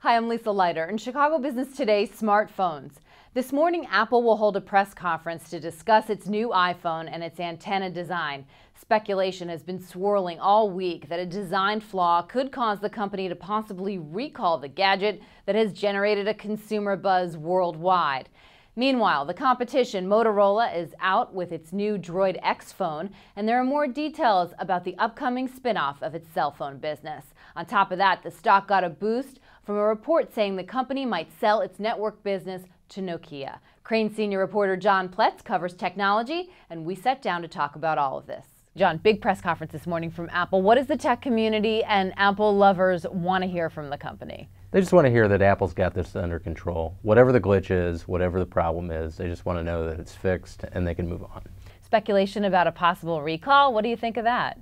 Hi, I'm Lisa Leiter. In Chicago Business Today, smartphones. This morning, Apple will hold a press conference to discuss its new iPhone and its antenna design. Speculation has been swirling all week that a design flaw could cause the company to possibly recall the gadget that has generated a consumer buzz worldwide. Meanwhile, the competition, Motorola, is out with its new Droid X phone, and there are more details about the upcoming spin-off of its cell phone business. On top of that, the stock got a boost from a report saying the company might sell its network business to Nokia. Crain senior reporter John Pletz covers technology, and we sat down to talk about all of this. John, big press conference this morning from Apple. What does the tech community and Apple lovers want to hear from the company? They just want to hear that Apple's got this under control. Whatever the glitch is, whatever the problem is, they just want to know that it's fixed and they can move on. Speculation about a possible recall. What do you think of that?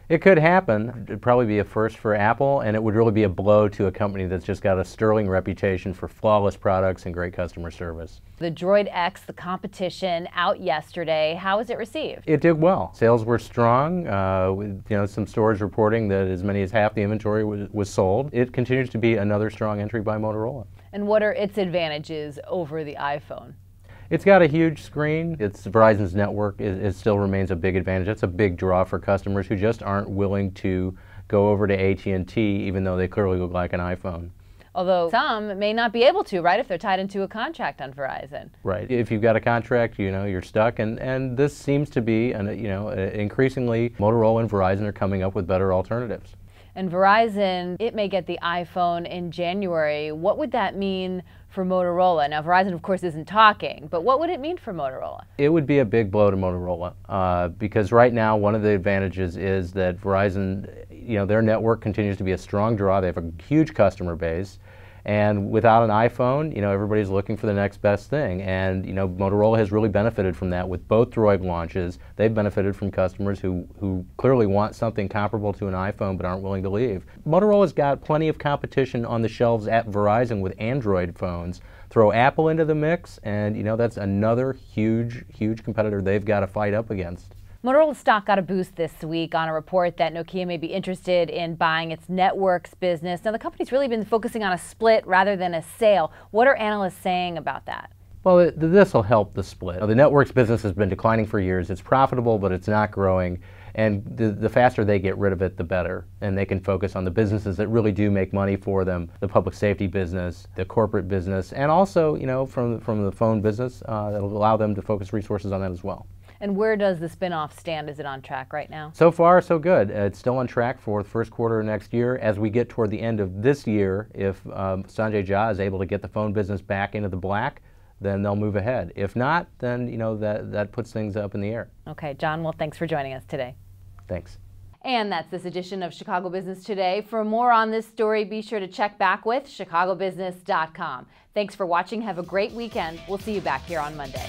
It could happen. It'd probably be a first for Apple, and it would really be a blow to a company that's just got a sterling reputation for flawless products and great customer service. The Droid X, the competition, out yesterday. How was it received? It did well. Sales were strong. With, some stores reporting that as many as half the inventory was sold. It continues to be another strong entry by Motorola. And what are its advantages over the iPhone? It's got a huge screen. Verizon's network it still remains a big advantage. It's a big draw for customers who just aren't willing to go over to AT&T even though they clearly look like an iPhone. Although some may not be able to, right, if they're tied into a contract on Verizon. Right. If you've got a contract, you're stuck, and this seems to be, increasingly Motorola and Verizon are coming up with better alternatives. And Verizon, it may get the iPhone in January. What would that mean for Motorola? Now, Verizon, of course, isn't talking, but what would it mean for Motorola? It would be a big blow to Motorola because right now one of the advantages is that Verizon, their network continues to be a strong draw. They have a huge customer base. And without an iPhone, everybody's looking for the next best thing. And, Motorola has really benefited from that with both Droid launches. They've benefited from customers who clearly want something comparable to an iPhone but aren't willing to leave. Motorola's got plenty of competition on the shelves at Verizon with Android phones. Throw Apple into the mix and, that's another huge, huge competitor they've got to fight up against. Motorola stock got a boost this week on a report that Nokia may be interested in buying its networks business. Now, the company's really been focusing on a split rather than a sale. What are analysts saying about that? Well, this will help the split. The networks business has been declining for years. It's profitable, but it's not growing. And the faster they get rid of it, the better. And they can focus on the businesses that really do make money for them, the public safety business, the corporate business, and also, from the phone business, that'll allow them to focus resources on that as well. And where does the spin-off stand? Is it on track right now? So far, so good. It's still on track for the first quarter of next year. As we get toward the end of this year, if Sanjay Jha is able to get the phone business back into the black, then they'll move ahead. If not, then that puts things up in the air. Okay, John, well, thanks for joining us today. Thanks. And that's this edition of Chicago Business Today. For more on this story, be sure to check back with chicagobusiness.com. Thanks for watching. Have a great weekend. We'll see you back here on Monday.